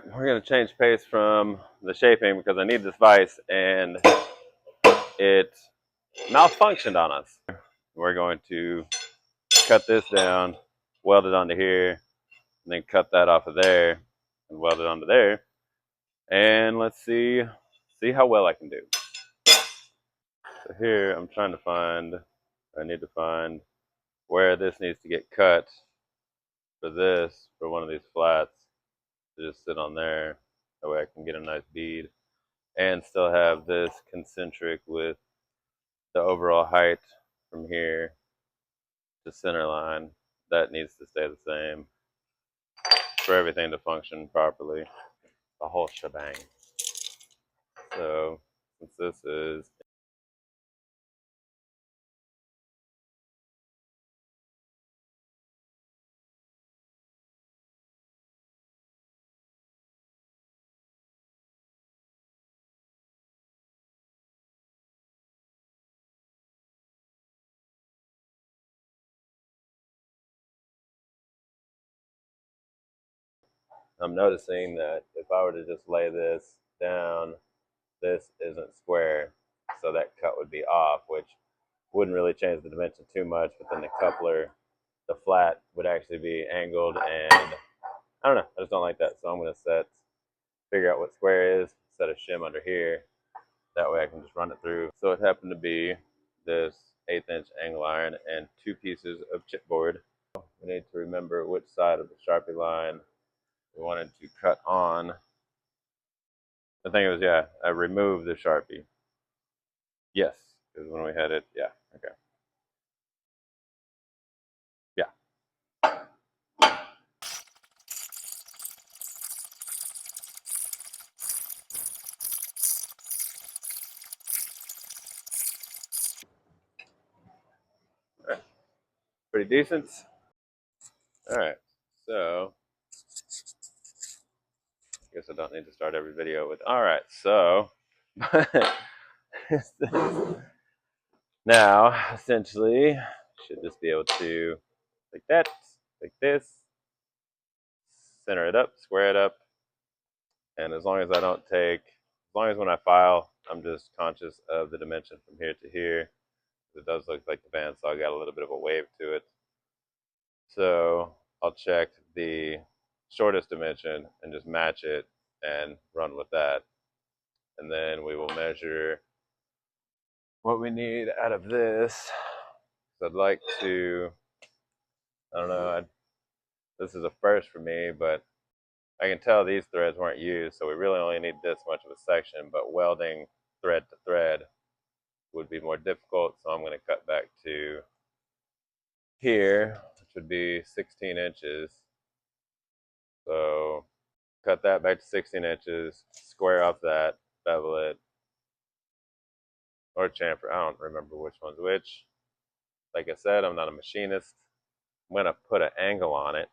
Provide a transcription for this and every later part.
We're going to change pace from the shaping because I need this vise and it malfunctioned on us. We're going to cut this down, weld it onto here, and then cut that off of there and weld it onto there. And let's see how well I can do. So here I'm trying to find, I need to find where this needs to get cut for one of these flats to just sit on there. That way I can get a nice bead and still have this concentric with the overall height from here to center line. That needs to stay the same for everything to function properly, the whole shebang. So since this is I'm noticing that if I were to just lay this down, this isn't square, so that cut would be off, which wouldn't really change the dimension too much, but then the coupler, the flat would actually be angled, and I don't know, I just don't like that. So I'm going to figure out what square is, set a shim under here. That way I can just run it through. So it happened to be this 1/8 inch angle iron and 2 pieces of chipboard. We need to remember which side of the Sharpie line we wanted to cut on. The thing was, yeah, I removed the Sharpie. Yes, because when we had it, yeah, okay. Yeah. All right. Pretty decent. All right, so I guess I don't need to start every video with, all right, so now, essentially, should just be able to like that, like this, center it up, square it up, and as long as I don't take, as long as when I file, I'm just conscious of the dimension from here to here. It does look like the bandsaw got a little bit of a wave to it. So I'll check the shortest dimension and just match it and run with that. And then we will measure what we need out of this. So I'd like to, I don't know, this is a first for me, but I can tell these threads weren't used, so we really only need this much of a section, but welding thread to thread would be more difficult, so I'm going to cut back to here, which would be 16 inches. So cut that back to 16 inches, square off that, bevel it, or chamfer. I don't remember which one's which. Like I said, I'm not a machinist. I'm going to put an angle on it.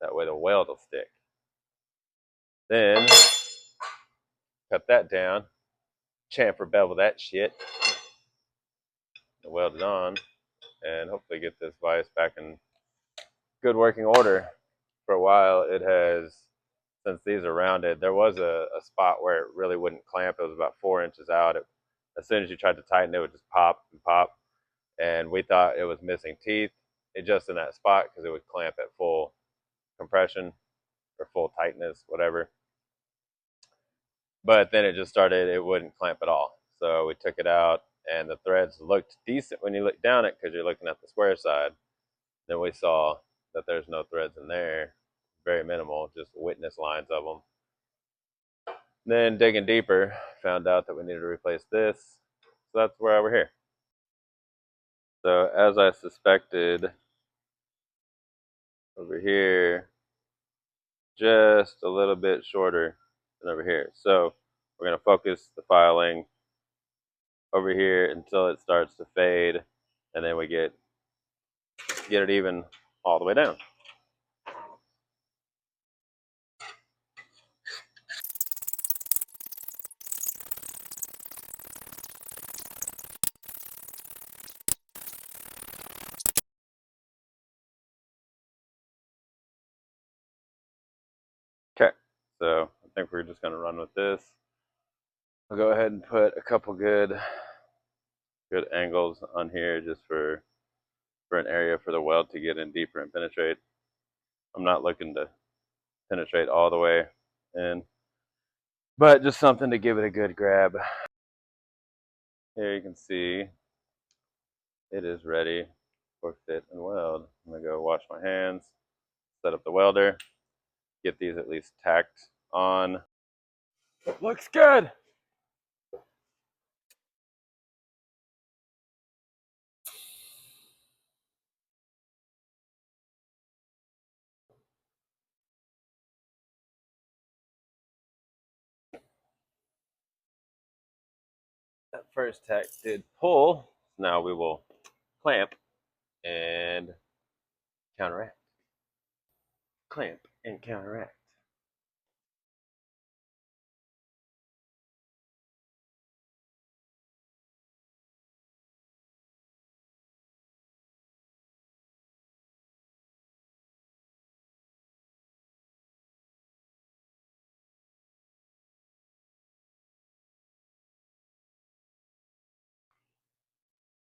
That way the weld will stick. Then cut that down, chamfer bevel that shit, and weld it on, and hopefully get this vise back in good working order. For a while, it has, since these are rounded, there was a spot where it really wouldn't clamp. It was about 4 inches out. As soon as you tried to tighten it, it would just pop and pop. And we thought it was missing teeth. It just in that spot because it would clamp at full compression or full tightness, whatever. But then it just started, it wouldn't clamp at all. So we took it out, and the threads looked decent when you look down it because you're looking at the square side. Then we saw that there's no threads in there, very minimal, just witness lines of them. Then digging deeper, found out that we needed to replace this. So that's why we're here. So as I suspected, over here, just a little bit shorter than over here. So we're going to focus the filing over here until it starts to fade, and then we get it even all the way down. Okay, so think we're just going to run with this. I'll go ahead and put a couple good angles on here just for an area for the weld to get in deeper and penetrate. I'm not looking to penetrate all the way in, but just something to give it a good grab. Here you can see it is ready for fit and weld. I'm gonna go wash my hands, set up the welder, get these at least tacked on. Looks good. That first tack did pull. Now we will clamp and counteract. Clamp and counteract.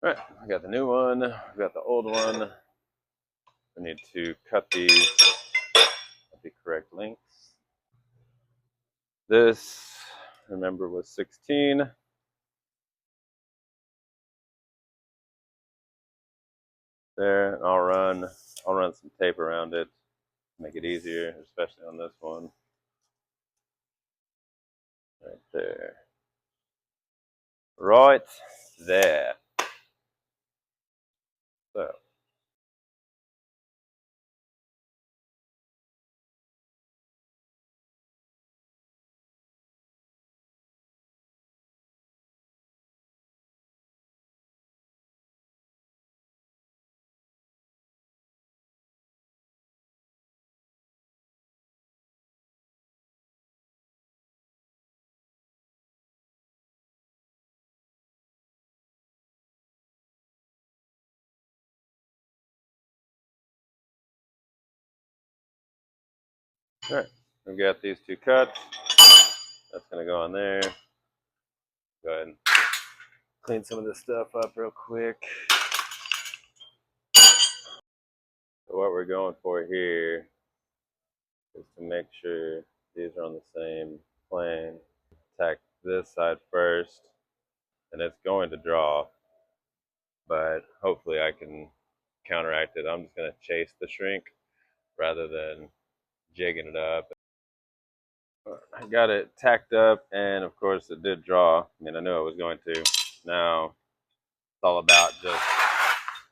All right, I got the new one, we got the old one. I need to cut these at the correct lengths. This, remember, was 16. There, and I'll run some tape around it, make it easier, especially on this one. Right there. Right there. So. All right, we've got these two cut. That's gonna go on there. Go ahead and clean some of this stuff up real quick. So what we're going for here is to make sure these are on the same plane. Tack this side first, and it's going to draw, but hopefully I can counteract it. I'm just gonna chase the shrink rather than jigging it up. I got it tacked up, and of course it did draw. I mean, I knew it was going to. Now it's all about just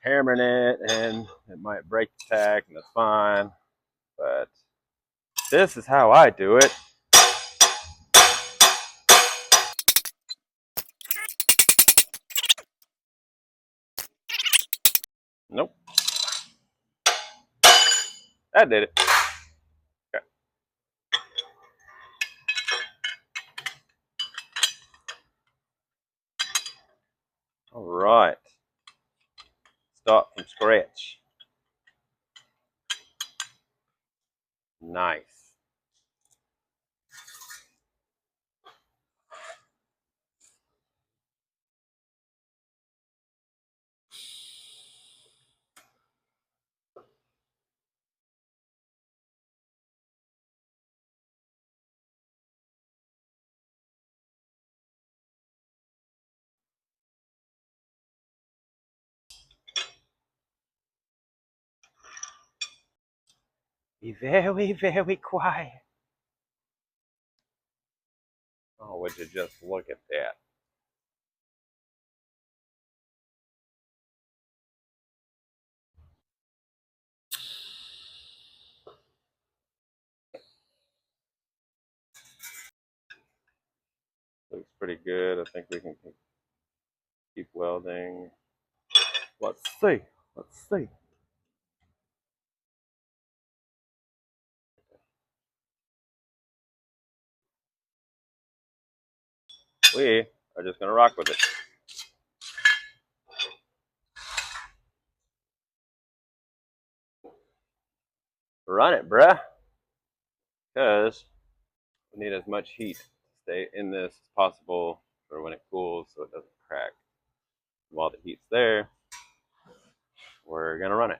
hammering it, and it might break the tack, and that's fine. But this is how I do it. Nope. That did it. Okay. All right. Start from scratch. Nice. Be very, very quiet. Oh, would you just look at that? Looks pretty good. I think we can keep welding. Let's see. Let's see. We are just going to rock with it. Run it, bruh. Because We need as much heat to stay in this as possible for when it cools so it doesn't crack. While the heat's there, we're gonna run it.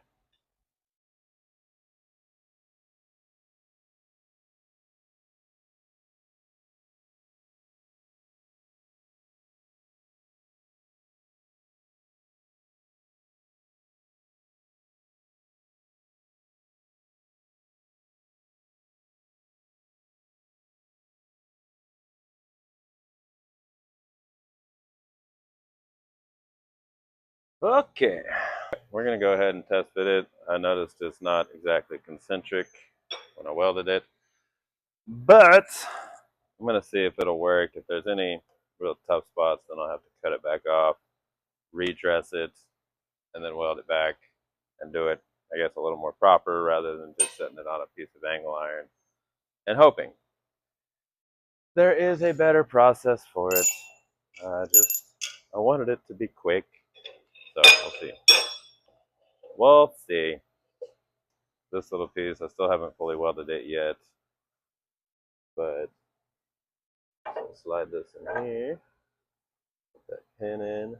Okay, we're gonna go ahead and test fit it. I noticed it's not exactly concentric when I welded it, but I'm gonna see if it'll work. If there's any real tough spots, then I'll have to cut it back off, redress it, and then weld it back and do it, I guess, a little more proper rather than just setting it on a piece of angle iron and hoping. There is a better process for it. I wanted it to be quick, so we'll see. We'll see. This little piece, I still haven't fully welded it yet, but I'll slide this in here, put that pin in.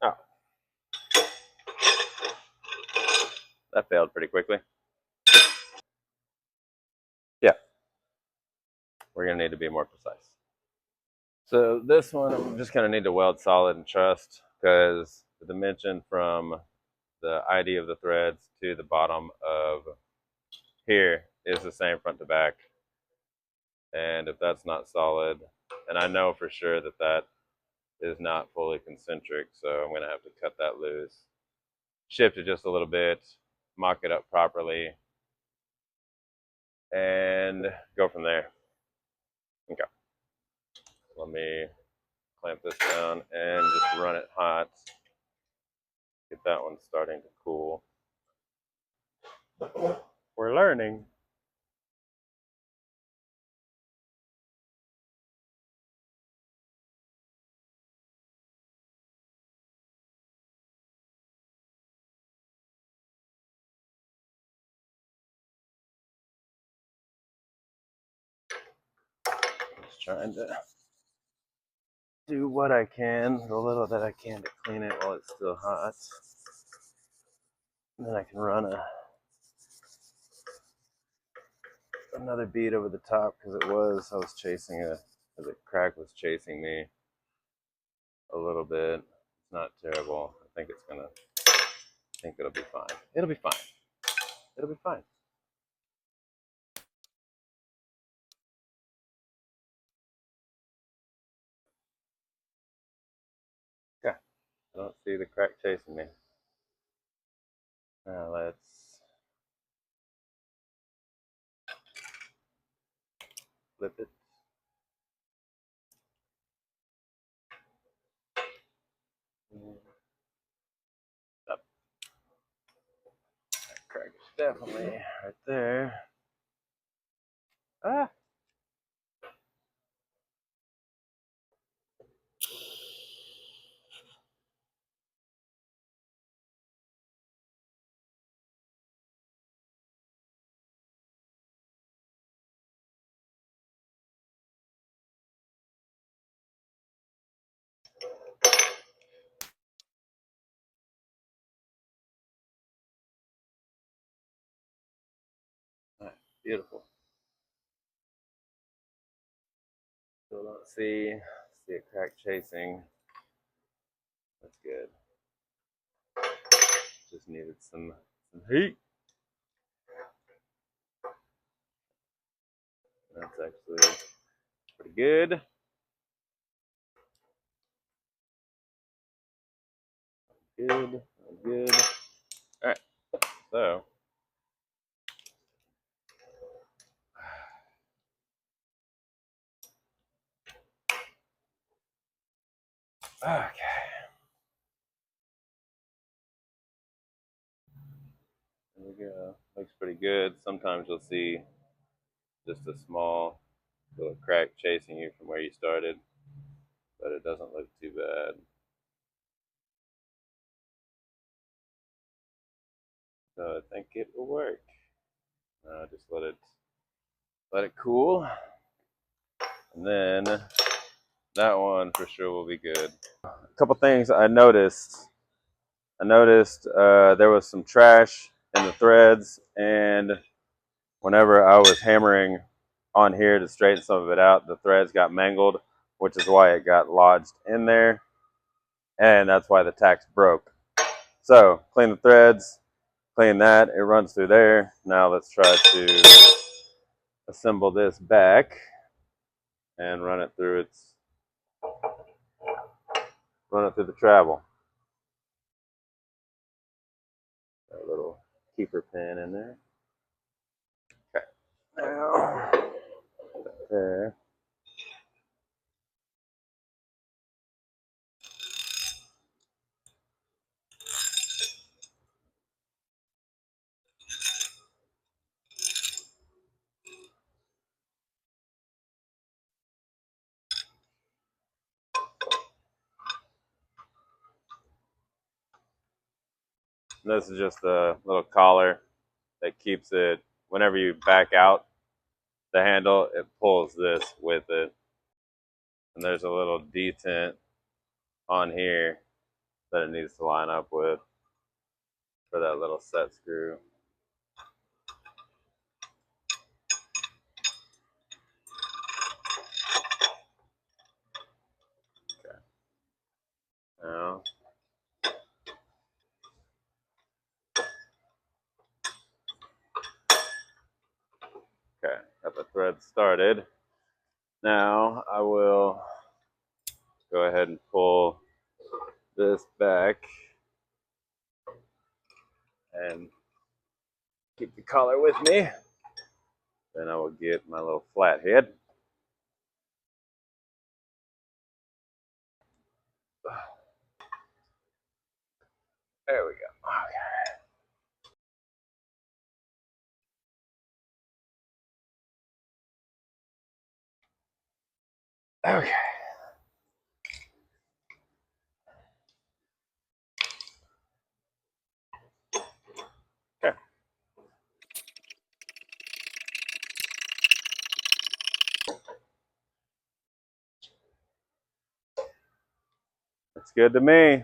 Oh, that failed pretty quickly. Yeah, we're gonna need to be more precise. So this one, I'm just gonna need to weld solid and trust because the dimension from the ID of the threads to the bottom of here is the same front to back. And if that's not solid, and I know for sure that that is not fully concentric, so I'm gonna have to cut that loose, shift it just a little bit, mock it up properly, and go from there. Okay, let me clamp this down and just run it hot. Get that one starting to cool. We're learning. Just trying to do what I can, the little that I can to clean it while it's still hot. And then I can run another bead over the top because I was chasing the crack was chasing me a little bit. It's not terrible. I think it'll be fine. It'll be fine. It'll be fine. Okay. I don't see the crack chasing me. Now let's flip it. Up. That crack is definitely right there. Ah. All right. Beautiful. Still don't see a crack chasing. That's good. Just needed some heat. That's actually pretty good. Good, good. All right, so okay, there we go. Looks pretty good. Sometimes you'll see just a small little crack chasing you from where you started, but it doesn't look too bad. So I think it will work. Just let it cool, and then that one for sure will be good. A couple things I noticed. There was some trash in the threads, and whenever I was hammering on here to straighten some of it out, the threads got mangled, which is why it got lodged in there, and that's why the tacks broke. So clean the threads, clean that, it runs through there. Now let's try to assemble this back and run it through the travel. That little keeper pin in there. Okay. Now there. This is just a little collar that keeps it, whenever you back out the handle, it pulls this with it. And there's a little detent on here that it needs to line up with for that little set screw. Okay. Now, okay, got the thread started. Now I will go ahead and pull this back and keep the collar with me. Then I will get my little flathead. There we go. Okay. Okay. Okay. That's good to me.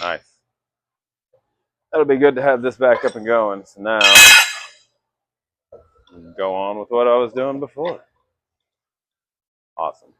Nice. That'll be good to have this back up and going. So now, go on with what I was doing before. Awesome.